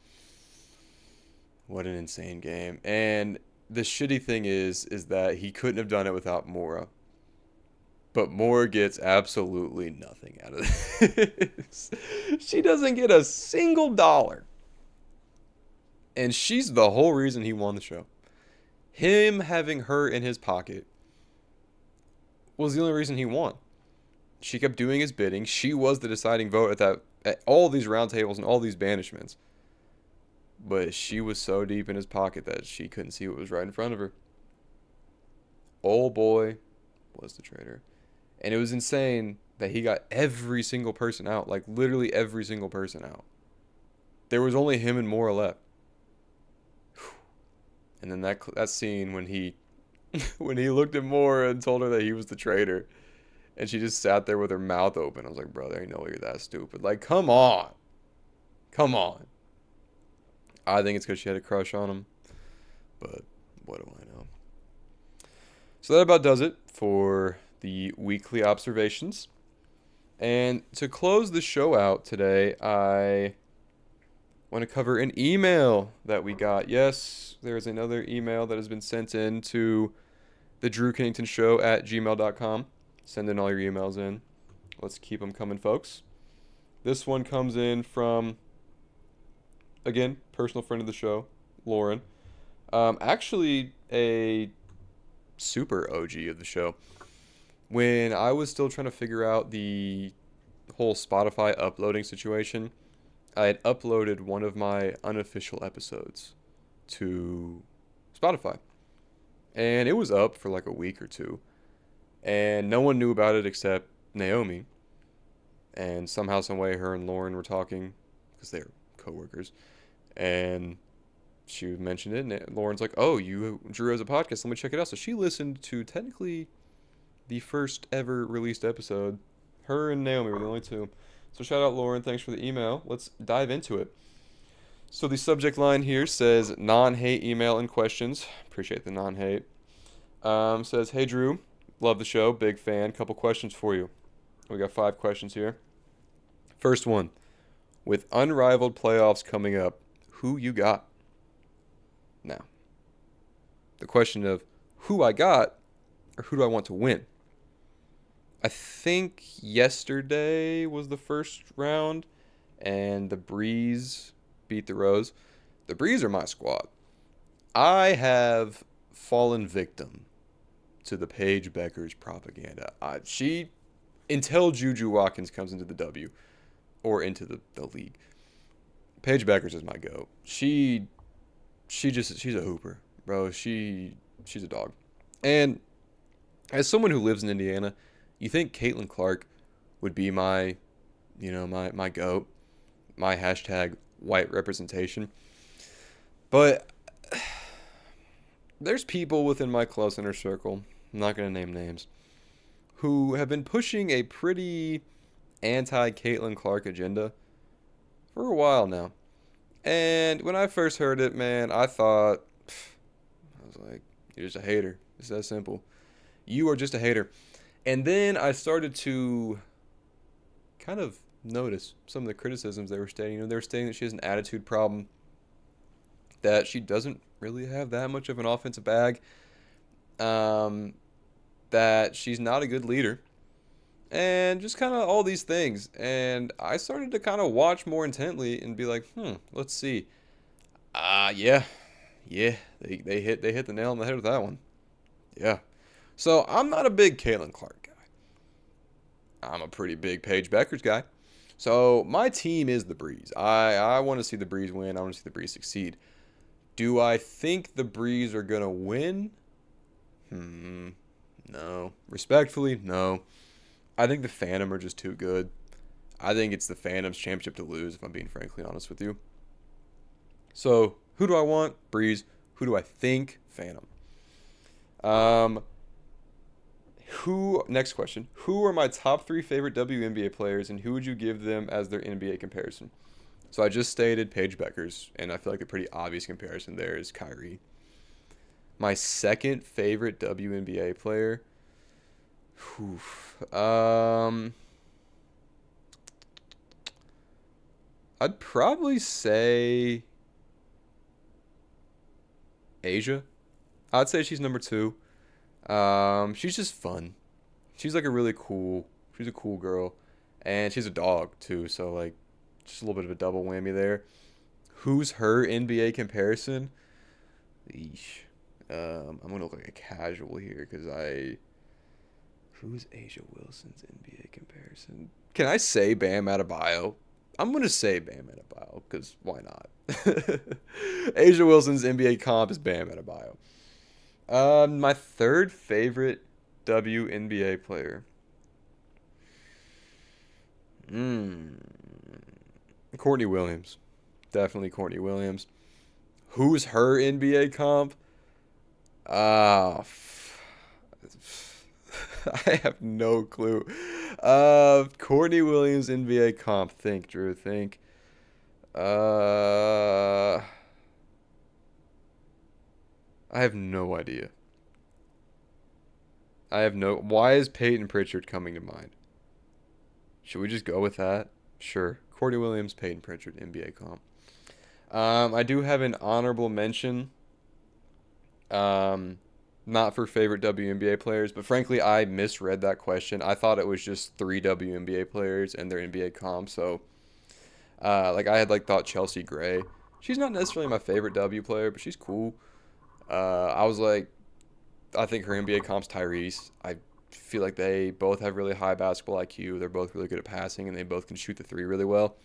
What an insane game. And the shitty thing is that he couldn't have done it without Mora. But Mora gets absolutely nothing out of this. She doesn't get a single dollar. And she's the whole reason he won the show. Him having her in his pocket was the only reason he won. She kept doing his bidding. She was the deciding vote at all these round tables and all these banishments. But she was so deep in his pocket that she couldn't see what was right in front of her. Old boy was the traitor. And it was insane that he got every single person out. Like, literally every single person out. There was only him and Mora left. And then that scene when he when he looked at Mora and told her that he was the traitor. And she just sat there with her mouth open. I was like, bro, there ain't no way you're that stupid. Like, come on. Come on. I think it's because she had a crush on him. But what do I know? So that about does it for the weekly observations. And to close the show out today, I want to cover an email that we got. Yes, there's another email that has been sent in to thedrewkenningtonshow at gmail.com. Send in all your emails in. Let's keep them coming, folks. This one comes in from, again, personal friend of the show, Lauren. Actually, a super OG of the show. When I was still trying to figure out the whole Spotify uploading situation, I had uploaded one of my unofficial episodes to Spotify. And it was up for like a week or two. And no one knew about it except Naomi. And somehow, some way, her and Lauren were talking because they're coworkers. And she mentioned it, and Lauren's like, "Oh, Drew has a podcast. Let me check it out." So she listened to technically the first ever released episode. Her and Naomi were the only two. So shout out Lauren. Thanks for the email. Let's dive into it. So the subject line here says non-hate email and questions. Appreciate the non-hate. Says, "Hey Drew, love the show, big fan. Couple questions for you." We got 5 questions here. First one, with unrivaled playoffs coming up, who you got? Now, the question of who I got or who do I want to win? I think yesterday was the first round and the Breeze beat the Rose. The Breeze are my squad. I have fallen victim to the Paige Beckers propaganda. Until Juju Watkins comes into the W or into the league, Paige Beckers is my goat. She's a hooper, bro. She's a dog. And as someone who lives in Indiana, you think Caitlin Clark would be my goat, my hashtag white representation. But there's people within my close inner circle, I'm not going to name names, who have been pushing a pretty anti-Caitlin Clark agenda for a while now. And when I first heard it, man, I was like, you're just a hater. It's that simple. You are just a hater. And then I started to kind of notice some of the criticisms they were stating. They were stating that she has an attitude problem, that she doesn't really have that much of an offensive bag, that she's not a good leader, and just kind of all these things. And I started to kind of watch more intently and be like, let's see. Yeah, they hit the nail on the head with that one. Yeah. So I'm not a big Caitlin Clark guy. I'm a pretty big Paige Beckers guy. So my team is the Breeze. I want to see the Breeze win. I want to see the Breeze succeed. Do I think the Breeze are going to win? No. Respectfully, no. I think the Phantom are just too good. I think it's the Phantom's championship to lose, if I'm being frankly honest with you. So, who do I want? Breeze. Who do I think? Phantom. Next question. Who are my top 3 favorite WNBA players, and who would you give them as their NBA comparison? So I just stated Paige Beckers, and I feel like a pretty obvious comparison there is Kyrie. My second favorite WNBA player, I'd probably say Asia. I'd say she's number 2. She's just fun. She's she's a cool girl, and she's a dog too. So like, just a little bit of a double whammy there. Who's her NBA comparison? Eesh. I'm gonna look like a casual here who's Asia Wilson's NBA comparison? Can I say Bam Adebayo? I'm gonna say Bam Adebayo because why not? Asia Wilson's NBA comp is Bam Adebayo. My third favorite WNBA player. Courtney Williams. Definitely Courtney Williams. Who's her NBA comp? I have no clue. Courtney Williams NBA comp. Think, Drew. Think. I have no idea. Why is Peyton Pritchard coming to mind? Should we just go with that? Sure. Courtney Williams, Peyton Pritchard, NBA comp. I do have an honorable mention. Not for favorite WNBA players, but frankly, I misread that question. I thought it was just 3 WNBA players and their NBA comp. So, I had thought Chelsea Gray. She's not necessarily my favorite W player, but she's cool. I was like, I think her NBA comp's Tyrese. I feel like they both have really high basketball IQ. They're both really good at passing, and they both can shoot the three really well.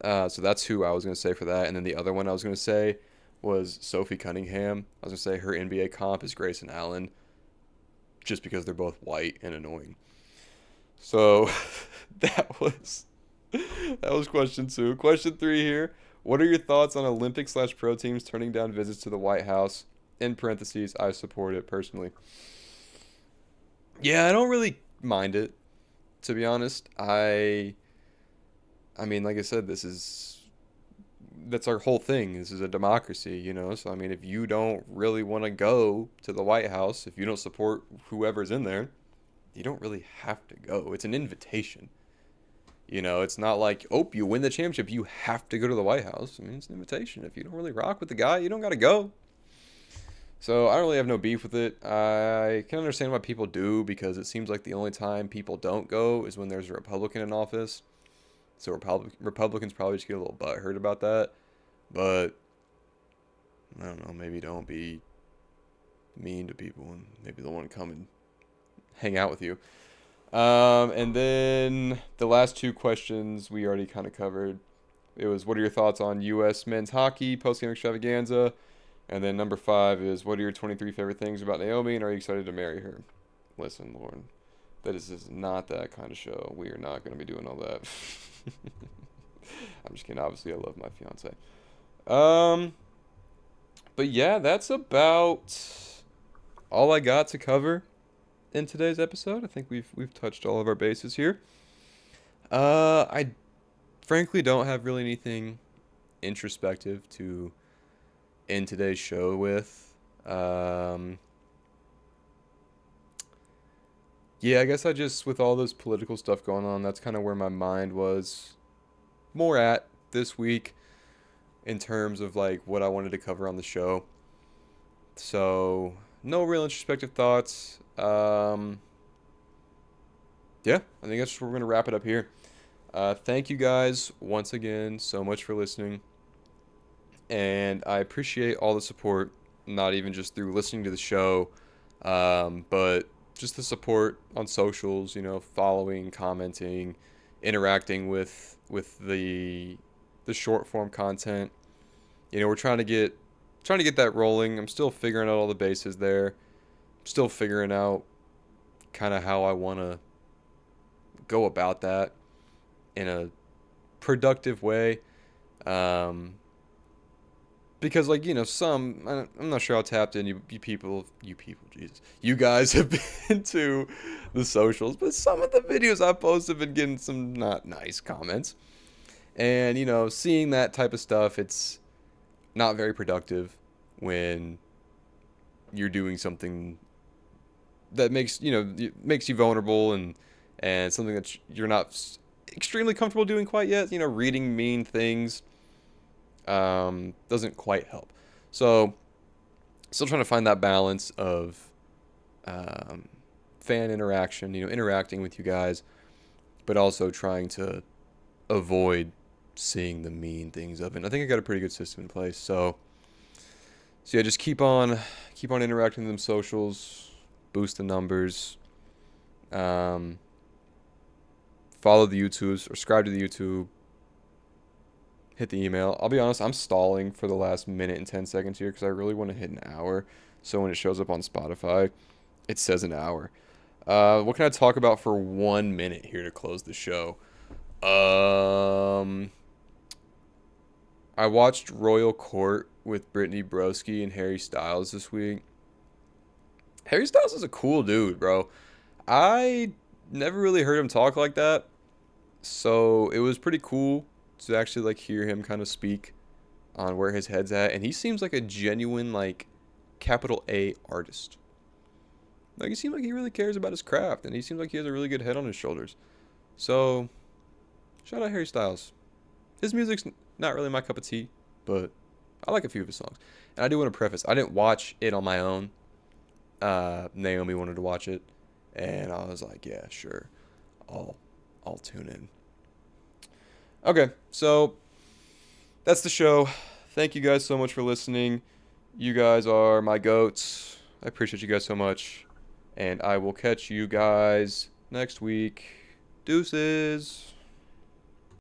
So that's who I was going to say for that. And then the other one I was going to say was Sophie Cunningham. I was going to say her NBA comp is Grayson Allen, just because they're both white and annoying. So that was question 2. Question 3 here. What are your thoughts on Olympic/pro teams turning down visits to the White House? In parentheses, I support it personally. Yeah, I don't really mind it, to be honest. I mean, like I said, that's our whole thing. This is a democracy, you know. So I mean, if you don't really want to go to the White House, if you don't support whoever's in there, you don't really have to go. It's an invitation. You know, it's not like, oh, you win the championship, you have to go to the White House. I mean, it's an invitation. If you don't really rock with the guy, you don't got to go. So I don't really have no beef with it. I can understand why people do, because it seems like the only time people don't go is when there's a Republican in office. So Republicans probably just get a little butthurt about that. But I don't know, maybe don't be mean to people, and maybe they'll want to come and hang out with you. And then the last 2 questions we already kind of covered. It was, what are your thoughts on U.S. men's hockey post-game extravaganza? And then number 5 is, what are your 23 favorite things about Naomi, and are you excited to marry her? Listen, Lauren, that is not that kind of show. We are not going to be doing all that. I'm just kidding. Obviously, I love my fiance. But yeah, that's about all I got to cover in today's episode. I think we've touched all of our bases here. I frankly don't have really anything introspective to end today's show with. Yeah, I guess I just, with all this political stuff going on, that's kind of where my mind was more at this week in terms of like what I wanted to cover on the show. So, no real introspective thoughts. Yeah, I think that's where we're going to wrap it up here. Thank you guys once again so much for listening. And I appreciate all the support, not even just through listening to the show, but just the support on socials, you know, following, commenting, interacting with the short form content. You know, we're trying to get that rolling. I'm still figuring out all the bases there. Still figuring out kind of how I want to go about that in a productive way. Because, like, you know, I'm not sure how tapped in you people, Jesus, you guys have been to the socials, but some of the videos I post have been getting some not nice comments. And, you know, seeing that type of stuff, it's not very productive when you're doing something that makes you vulnerable, and something that you're not extremely comfortable doing quite yet. You know, reading mean things doesn't quite help. So still trying to find that balance of fan interaction, you know, interacting with you guys, but also trying to avoid seeing the mean things of it. And I think I got a pretty good system in place. So yeah, just keep on interacting with them socials, boost the numbers, follow the YouTube, subscribe to the YouTube, hit the email. I'll be honest, I'm stalling for the last minute and 10 seconds here because I really want to hit an hour. So when it shows up on Spotify, it says an hour. What can I talk about for 1 minute here to close the show? I watched Royal Court with Brittany Broski and Harry Styles this week. Harry Styles is a cool dude, bro. I never really heard him talk like that, so it was pretty cool to actually like hear him kind of speak on where his head's at, and he seems like a genuine, like, capital A artist. Like, he seems like he really cares about his craft, and he seems like he has a really good head on his shoulders. So shout out Harry Styles. His music's not really my cup of tea, but I like a few of his songs. And I do want to preface, I didn't watch it on my own. Naomi wanted to watch it, and I was like, yeah, sure, I'll tune in. Okay, so that's the show. Thank you guys so much for listening. You guys are my goats. I appreciate you guys so much. And I will catch you guys next week. Deuces.